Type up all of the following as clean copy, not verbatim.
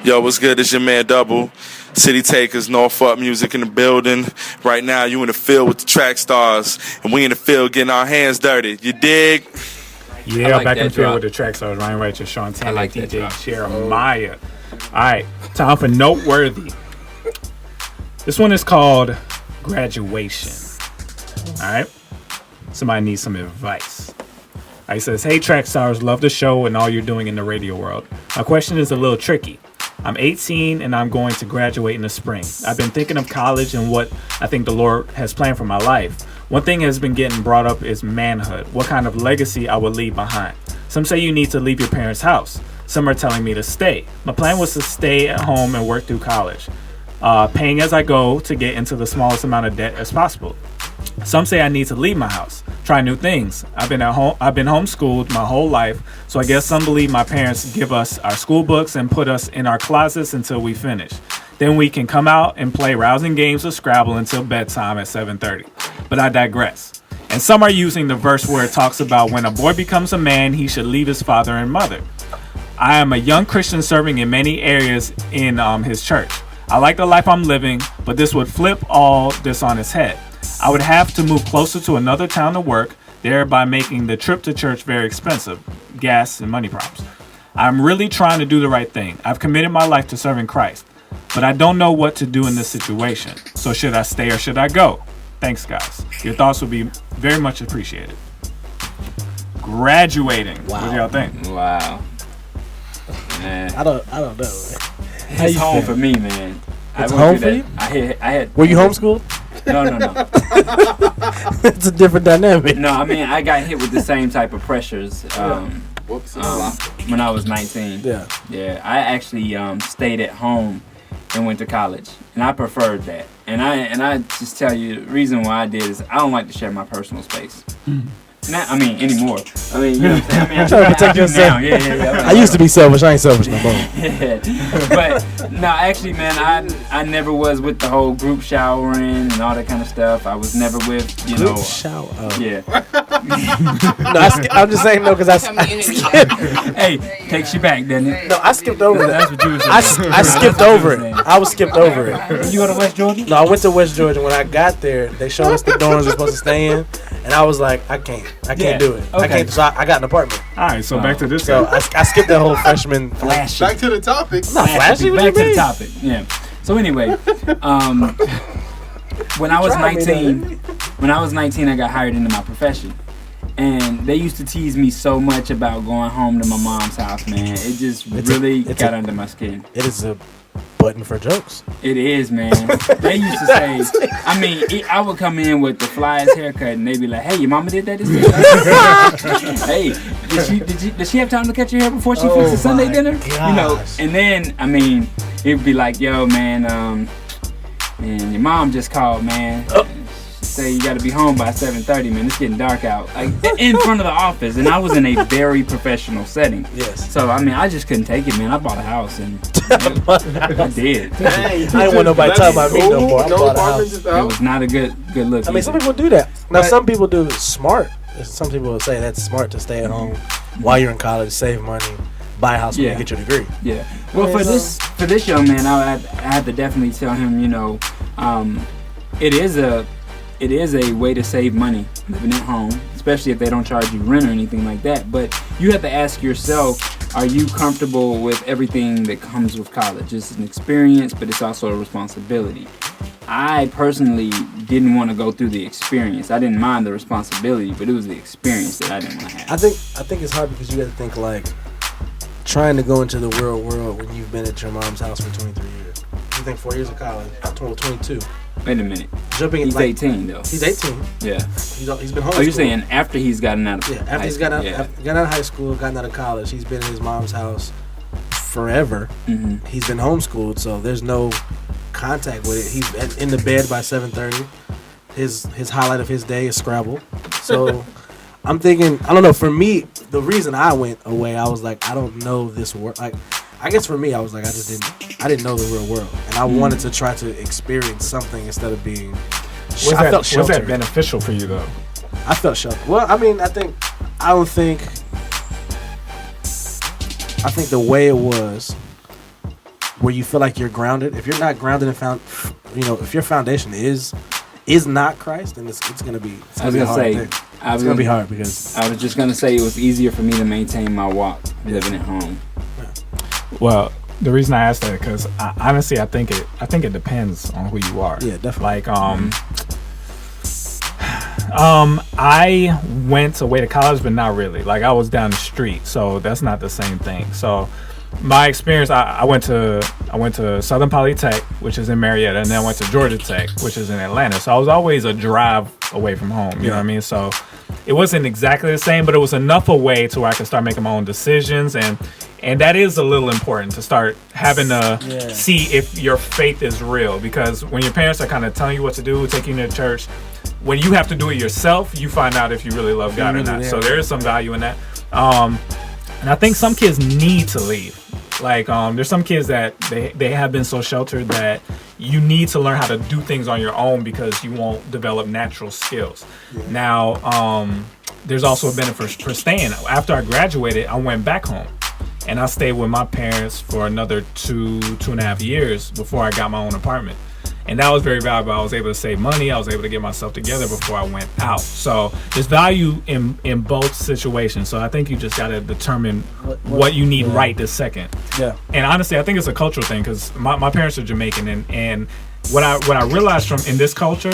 Yo, what's good? It's your man Double. City Takers, Norfolk Music in the building. Right now, you in the field with the Trackstarz, and we in the field getting our hands dirty. You dig? Yeah, back in the field with the Trackstarz. Ryan Righteous, Seantana, like DJ Jeremiah. All right, time for Noteworthy. This one is called Graduation. All right, somebody needs some advice. He says, hey Trackstarz, love the show and all you're doing in the radio world. My question is a little tricky. I'm 18 and I'm going to graduate in the spring. I've been thinking of college and what I think the Lord has planned for my life. One thing has been getting brought up is manhood. What kind of legacy I would leave behind. Some say you need to leave your parents' house. Some are telling me to stay. My plan was to stay at home and work through college, paying as I go to get into the smallest amount of debt as possible. Some say I need to leave my house, try new things. I've been homeschooled my whole life, so I guess some believe my parents give us our school books and put us in our closets until we finish. Then we can come out and play rousing games of Scrabble until bedtime at 7:30. But I digress. And some are using the verse where it talks about when a boy becomes a man, he should leave his father and mother. I am a young Christian serving in many areas in his church. I like the life I'm living, but this would flip all this on its head. I would have to move closer to another town to work, thereby making the trip to church very expensive, gas and money problems. I'm really trying to do the right thing. I've committed my life to serving Christ, but I don't know what to do in this situation. So should I stay or should I go? Thanks, guys. Your thoughts would be very much appreciated. Graduating. Wow. What do y'all think? Wow. Man. I don't know. It's home for me, man. It's home for you? I had. Were you homeschooled? No. It's a different dynamic. No, I mean, I got hit with the same type of pressures when I was 19. Yeah. Yeah, I actually stayed at home and went to college, and I preferred that. And I just tell you, the reason why I did is I don't like to share my personal space. Not, I mean, anymore. I mean, you know what I'm saying? I mean, trying to protect yourself. Yeah. I used to be selfish. I ain't selfish no more. Yeah. But, no, actually, man, I never was with the whole group showering and all that kind of stuff. I was never with, you know. Group shower? Oh. Yeah. No, I'm just saying no because I Hey, takes you back, doesn't it? No, I skipped over That's that. what you were saying. I skipped over it. I was skipped over it. You go to West Georgia? No, I went to West Georgia. When I got there, they showed us the dorms we're supposed to stay in, and I was like, I can't do it. Okay. I can't. So I got an apartment. All right, so back to this. So I skipped that whole freshman. Flashy. Back to the topic. Not flashy. What Back you to the mean? topic. Yeah. So anyway, when I was 19, I got hired into my profession. And they used to tease me so much about going home to my mom's house, man. It just really got under my skin. It is a button for jokes. It is, man. They used to say, I mean, I would come in with the flyest haircut, and they'd be like, "Hey, your mama did that this week?" Hey, did she have time to cut your hair before she fixed the Sunday dinner? Gosh. You know. And then, I mean, it'd be like, "Yo, man, your mom just called, man. Say you got to be home by 7:30, man. It's getting dark out." Like in front of the office, and I was in a very professional setting. Yes. So I mean, I just couldn't take it, man. I bought a house, and I did. I didn't want nobody talking about me no more. I bought a house. It was not a good look. I mean, some people do that. Now, some people do smart. Some people will say that's smart to stay at home while you're in college, save money, buy a house when you get your degree. Yeah. Well, for this young man, I had to definitely tell him, you know, it is a way to save money living at home, especially if they don't charge you rent or anything like that. But you have to ask yourself, are you comfortable with everything that comes with college? It's an experience, but it's also a responsibility. I personally didn't want to go through the experience. I didn't mind the responsibility, but it was the experience that I didn't want to have. I think it's hard because you got to think like trying to go into the real world when you've been at your mom's house for 23 years. You think 4 years of college, 22. Wait a minute. He's 18 though. He's 18. Yeah. He's been homeschooled. Oh, you're saying after he's gotten out of after he's gotten out of high school, gotten out of college, he's been in his mom's house forever. Mm-hmm. He's been homeschooled, so there's no contact with it. He's in the bed by 7:30. His highlight of his day is Scrabble. So I'm thinking, I don't know. For me, the reason I went away, I was like, I don't know this world. Like, I guess for me, I was like, I didn't know the real world, and I wanted to try to experience something instead of being. Was that beneficial for you though? I felt sheltered. Well, I mean, I think the way it was where you feel like you're grounded. If you're not grounded and if your foundation is not Christ, then it's gonna be. It's gonna be hard because I was just gonna say it was easier for me to maintain my walk living at home. Yeah. Well, the reason I asked that because honestly, I think it depends on who you are. Yeah, definitely. Like I went away to college, but not really. Like I was down the street, so that's not the same thing. So my experience, I went to Southern Polytech, which is in Marietta, and then I went to Georgia Tech, which is in Atlanta. So I was always a drive away from home. You know what I mean? So it wasn't exactly the same, but it was enough away to where I could start making my own decisions, and that is a little important to start having to see if your faith is real. Because when your parents are kind of telling you what to do, taking you to church, when you have to do it yourself, you find out if you really love God or not. So there is some value in that. And I think some kids need to leave. Like there's some kids that they have been so sheltered that you need to learn how to do things on your own because you won't develop natural skills. Yeah. Now, there's also a benefit for staying. After I graduated, I went back home. And I stayed with my parents for another 2.5 years before I got my own apartment. And that was very valuable. I was able to save money. I was able to get myself together before I went out. So there's value in both situations. So I think you just got to determine what you need right this second. Yeah. And honestly, I think it's a cultural thing because my parents are Jamaican. And what I realized from in this culture,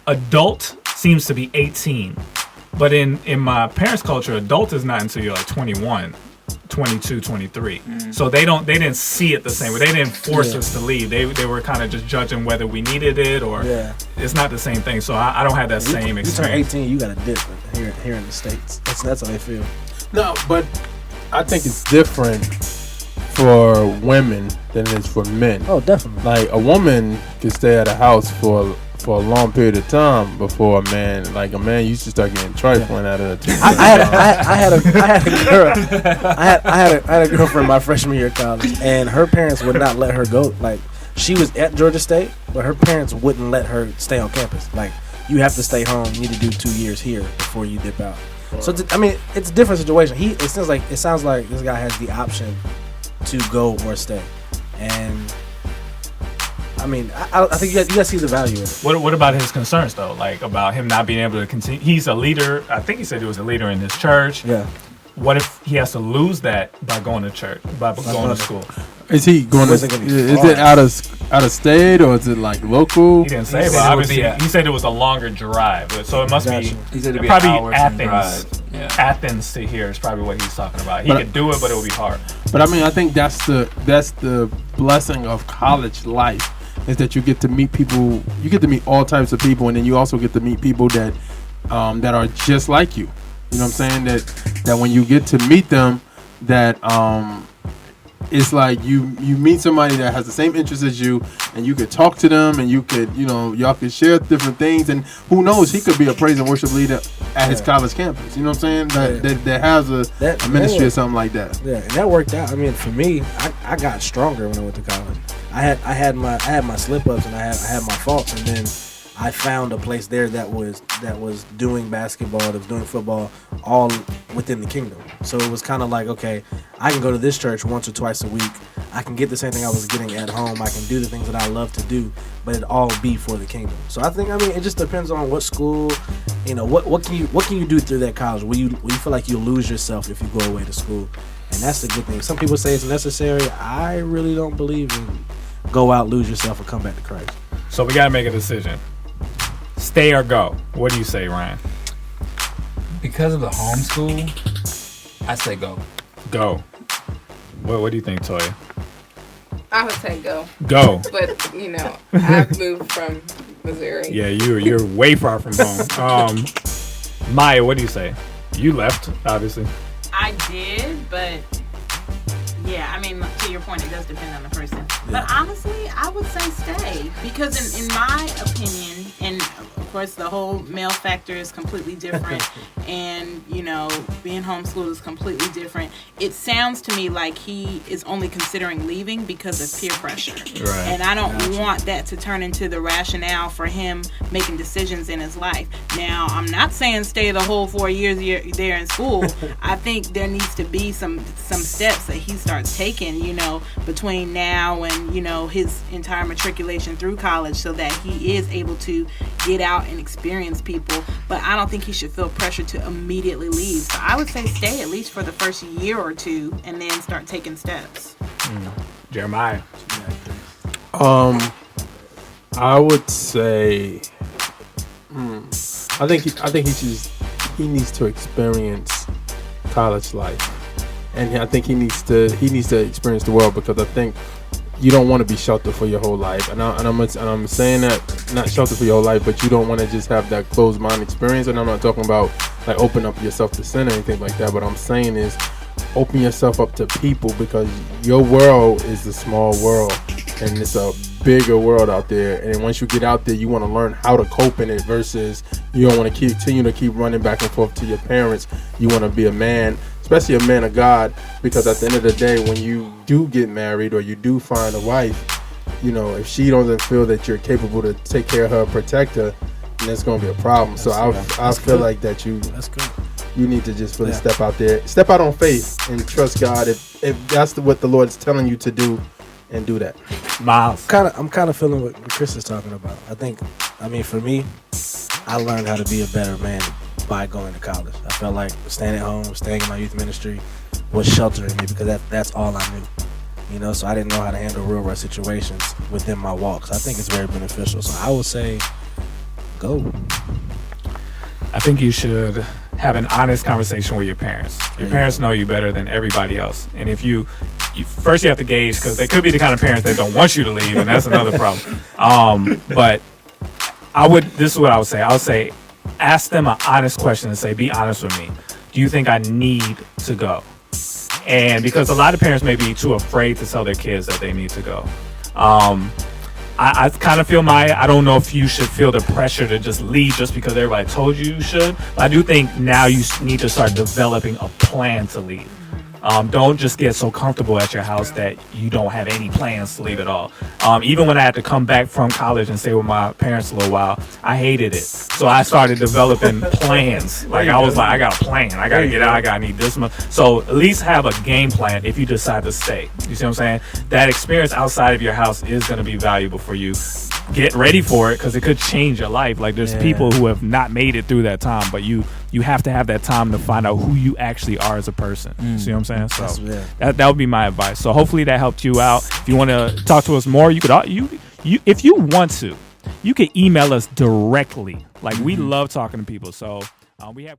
adult seems to be 18. But in my parents' culture, adult is not until you're like 21. 22, 23. So they didn't see it the same way. They didn't force us to leave. They were kind of just judging whether we needed it or it's not the same thing. So I don't have that same experience. You turn 18, you got to dip here in the States. That's how they feel. No, but I think it's different for women than it is for men. Oh, definitely. Like a woman can stay at a house for a long period of time before a man used to start getting trifling out of the I had a girlfriend my freshman year of college, and her parents would not let her go. Like she was at Georgia State, but her parents wouldn't let her stay on campus. Like you have to stay home. You need to do 2 years here before you dip out. So it's a different situation. It sounds like this guy has the option to go or stay, and I think you guys see the value in it. What about his concerns though? Like about him not being able to continue? He's a leader. I think he said he was a leader in his church. Yeah. What if he has to lose that by going to church, by going to school? Is he going to? Is it out of state or is it like local? He didn't say, but obviously he said it was a longer drive. So it must be. He said it'd be probably Athens. Yeah. Athens to here is probably what he's talking about. He could do it, but it would be hard. But I think that's the blessing of college life. Is that you get to meet people, you get to meet all types of people, and then you also get to meet people that are just like you. You know what I'm saying? That when you get to meet them, that it's like you meet somebody that has the same interests as you, and you could talk to them, and you could, y'all could share different things, and who knows, he could be a praise and worship leader at his college campus. You know what I'm saying? That has a ministry or something like that. Yeah, and that worked out. For me, I got stronger when I went to college. I had my slip ups and I had my faults, and then I found a place there that was doing basketball, that was doing football, all within the kingdom. So it was kind of like, okay, I can go to this church once or twice a week. I can get the same thing I was getting at home. I can do the things that I love to do, but it all be for the kingdom. So I think it just depends on what school, what can you do through that college? Will you feel like you lose yourself if you go away to school? And that's the good thing. Some people say it's necessary. I really don't believe in go out, lose yourself, and come back to Christ. So we got to make a decision. Stay or go. What do you say, Ryan? Because of the homeschool, I say go. Go. What do you think, Toya? I would say go. Go. But, I've moved from Missouri. Yeah, you're way far from home. Maya, what do you say? You left, obviously. I did, but yeah, to your point, it does depend on the person. Yeah. But honestly, I would say stay because in my opinion, and of course, the whole male factor is completely different, and being homeschooled is completely different. It sounds to me like he is only considering leaving because of peer pressure, right. And I don't want that to turn into the rationale for him making decisions in his life. Now, I'm not saying stay the whole 4 years there in school. I think there needs to be some steps that he starts taking, between now and his entire matriculation through college, so that he is able to get out and experience people. But I don't think he should feel pressure to immediately leave. So I would say stay at least for the first year or two, and then start taking steps. Jeremiah. I would say, I think he needs to experience college life, and I think he needs to experience the world, because I think you don't want to be sheltered for your whole life, and I'm saying that, not sheltered for your whole life, but you don't want to just have that closed mind experience. And I'm not talking about like open up yourself to sin or anything like that. What I'm saying is open yourself up to people, because your world is a small world and it's a bigger world out there. And once you get out there, you want to learn how to cope in it, versus you don't want to continue to keep running back and forth to your parents. You want to be a man, especially a man of God, because at the end of the day, when you do get married or you do find a wife, if she doesn't feel that you're capable to take care of her, protect her, then it's going to be a problem. So I feel like that that's good. You need to just really step out there, step out on faith, and trust God. If that's what the Lord's telling you to do, and do that. Miles. I'm kind of feeling what Chris is talking about. For me, I learned how to be a better man by going to college. I felt like staying at home, staying in my youth ministry was sheltering me, because that's all I knew. So I didn't know how to handle real world situations within my walks. I think it's very beneficial. So I would say, go. I think you should have an honest conversation with your parents. Your parents know you better than everybody else. And if you first you have to gauge, because they could be the kind of parents that don't want you to leave, and that's another problem. But this is what I would say. I would say, ask them an honest question and say, be honest with me. Do you think I need to go? And because a lot of parents may be too afraid to tell their kids that they need to go. I kind of feel I don't know if you should feel the pressure to just leave just because everybody told you should. But I do think now you need to start developing a plan to leave. Don't just get so comfortable at your house that you don't have any plans to leave at all. Even when I had to come back from college and stay with my parents a little while, I hated it. So I started developing plans. Like I was like, I got a plan. I got to get out. I need this much. So at least have a game plan if you decide to stay. You see what I'm saying? That experience outside of your house is going to be valuable for you. Get ready for it, because it could change your life. Like there's people who have not made it through that time, but you have to have that time to find out who you actually are as a person. You see what I'm saying? So that would be my advice. So hopefully that helped you out. If you want to talk to us more, you could if you want to, you can email us directly. Like we love talking to people. So we have